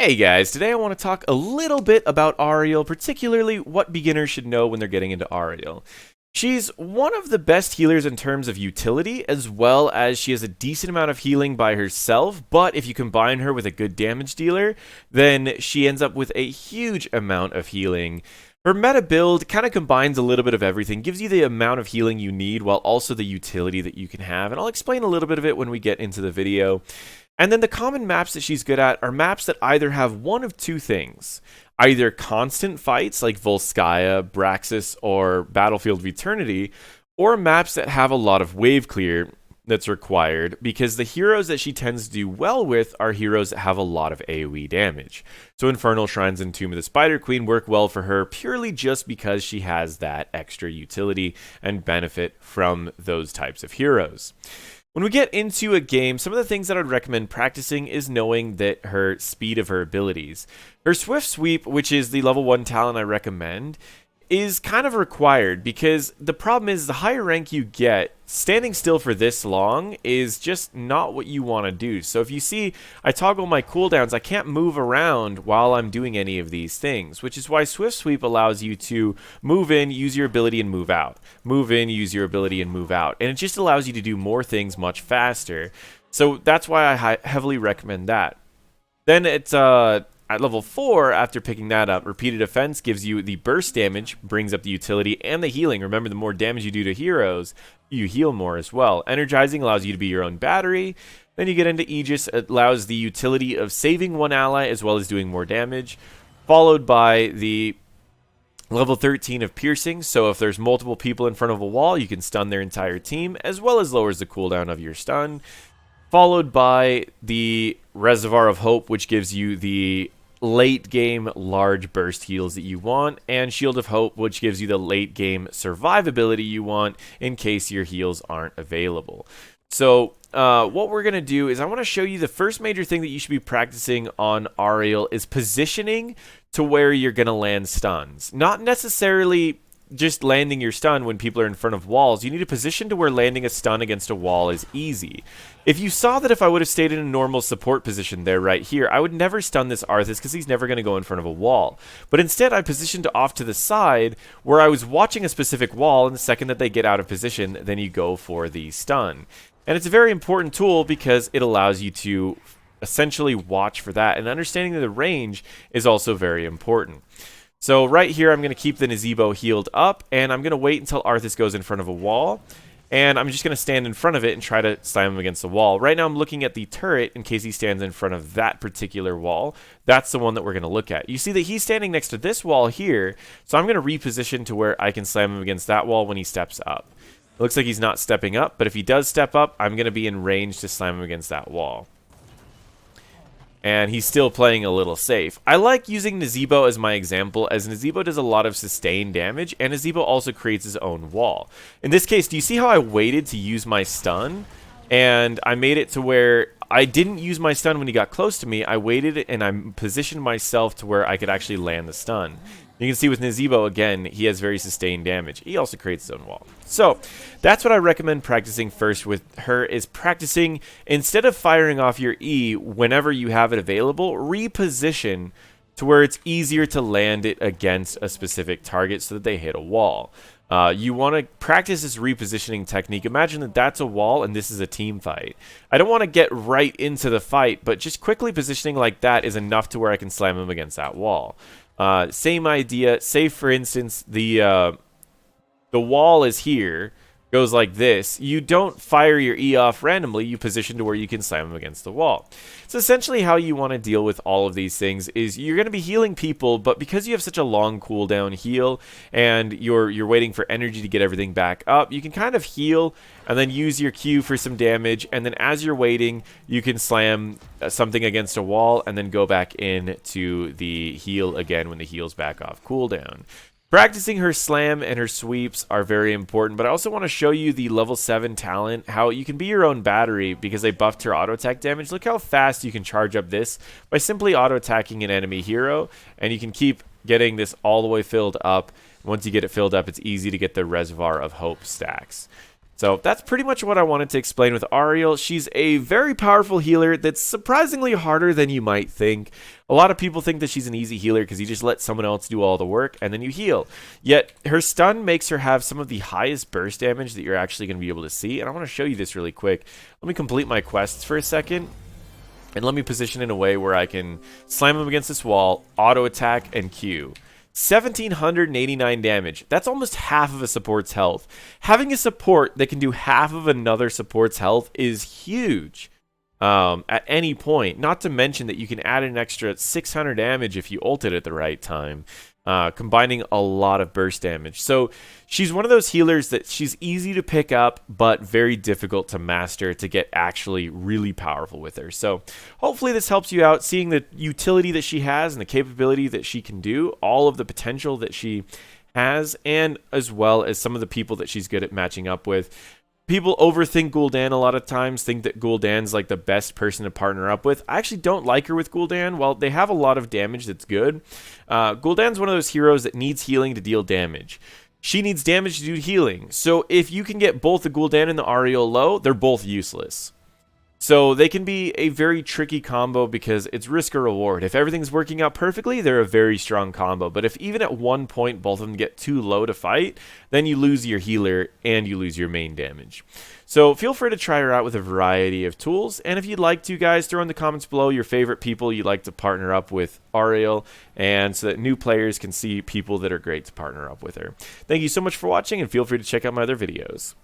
Hey guys, today I want to talk a little bit about Auriel, particularly what beginners should know when they're getting into Auriel. She's one of the best healers in terms of utility, as well as she has a decent amount of healing by herself, but if you combine her with a good damage dealer, then she ends up with a huge amount of healing. Her meta build kind of combines a little bit of everything, gives you the amount of healing you need while also the utility that you can have, and I'll explain a little bit of it when we get into the video. And then the common maps that she's good at are maps that either have one of two things. Either constant fights like Volskaya, Braxis, or Battlefield of Eternity, or maps that have a lot of wave clear that's required, because the heroes that she tends to do well with are heroes that have a lot of AoE damage. So Infernal Shrines and Tomb of the Spider Queen work well for her purely just because she has that extra utility and benefit from those types of heroes. When we get into a game, some of the things that I'd recommend practicing is knowing that her speed of her abilities. Her Swift Sweep, which is the level 1 talent I recommend, is kind of required because the problem is the higher rank you get, standing still for this long is just not what you want to do. So if you see I toggle my cooldowns, I can't move around while I'm doing any of these things, which is why Swift Sweep allows you to move in, use your ability, and move out. Move in, use your ability, and move out. And it just allows you to do more things much faster. So that's why I heavily recommend that. Then it's at level 4, after picking that up, Repeated Offense gives you the burst damage, brings up the utility and the healing. Remember, the more damage you do to heroes, you heal more as well. Energizing allows you to be your own battery. Then you get into Aegis. It allows the utility of saving one ally as well as doing more damage. Followed by the level 13 of Piercing. So if there's multiple people in front of a wall, you can stun their entire team, as well as lowers the cooldown of your stun. Followed by the Reservoir of Hope, which gives you the late game large burst heals that you want, and Shield of Hope, which gives you the late game survivability you want in case your heals aren't available. So what we're going to do is I want to show you the first major thing that you should be practicing on Ariel is positioning to where you're going to land stuns. Not necessarily just landing your stun when people are in front of walls. You need a position to where landing a stun against a wall is easy. If you saw that if I would have stayed in a normal support position there right here, I would never stun this Arthas because he's never going to go in front of a wall. But instead, I positioned off to the side where I was watching a specific wall, and the second that they get out of position, then you go for the stun. And it's a very important tool because it allows you to essentially watch for that, and understanding the range is also very important. So right here, I'm going to keep the Nazebo healed up, and I'm going to wait until Arthas goes in front of a wall, and I'm just going to stand in front of it and try to slam him against the wall. Right now, I'm looking at the turret in case he stands in front of that particular wall. That's the one that we're going to look at. You see that he's standing next to this wall here, so I'm going to reposition to where I can slam him against that wall when he steps up. It looks like he's not stepping up, but if he does step up, I'm going to be in range to slam him against that wall. And he's still playing a little safe. I like using Nazebo as my example, as Nazebo does a lot of sustained damage, and Nazebo also creates his own wall. In this case, do you see how I waited to use my stun? And I made it to where I didn't use my stun when he got close to me. I waited and I positioned myself to where I could actually land the stun. You can see with Nazebo, again, he has very sustained damage. He also creates his own wall. So that's what I recommend practicing first with her, is practicing, instead of firing off your E whenever you have it available, reposition to where it's easier to land it against a specific target so that they hit a wall. You want to practice this repositioning technique. Imagine that that's a wall and this is a team fight. I don't want to get right into the fight, but just quickly positioning like that is enough to where I can slam him against that wall. Same idea. Say, for instance, the wall is here, goes like this. You don't fire your E off randomly. You position to where you can slam them against the wall. So essentially how you want to deal with all of these things is you're going to be healing people, but because you have such a long cooldown heal and you're waiting for energy to get everything back up, you can kind of heal and then use your Q for some damage, and then as you're waiting, you can slam something against a wall and then go back in to the heal again when the heal's back off cooldown. Practicing her slam and her sweeps are very important, but I also want to show you the level 7 talent, how you can be your own battery because they buffed her auto attack damage. Look how fast you can charge up this by simply auto attacking an enemy hero, and you can keep getting this all the way filled up. Once you get it filled up, it's easy to get the Reservoir of Hope stacks. So that's pretty much what I wanted to explain with Auriel. She's a very powerful healer that's surprisingly harder than you might think. A lot of people think that she's an easy healer because you just let someone else do all the work and then you heal. Yet her stun makes her have some of the highest burst damage that you're actually going to be able to see. And I want to show you this really quick. Let me complete my quests for a second. And let me position in a way where I can slam him against this wall, auto attack, and Q. 1,789 damage. That's almost half of a support's health. Having a support that can do half of another support's health is huge at any point. Not to mention that you can add an extra 600 damage if you ult it at the right time, combining a lot of burst damage. So she's one of those healers that she's easy to pick up, but very difficult to master to get actually really powerful with her. So hopefully this helps you out, seeing the utility that she has and the capability that she can do, all of the potential that she has, and as well as some of the people that she's good at matching up with. People overthink Gul'dan a lot of times, think that Gul'dan's like the best person to partner up with. I actually don't like her with Gul'dan. While they have a lot of damage that's good, Gul'dan's one of those heroes that needs healing to deal damage. She needs damage to do healing. So if you can get both the Gul'dan and the Ariel low, they're both useless. So they can be a very tricky combo because it's risk or reward. If everything's working out perfectly, they're a very strong combo. But if even at one point both of them get too low to fight, then you lose your healer and you lose your main damage. So feel free to try her out with a variety of tools. And if you'd like to, guys, throw in the comments below your favorite people you'd like to partner up with Auriel, and so that new players can see people that are great to partner up with her. Thank you so much for watching, and feel free to check out my other videos.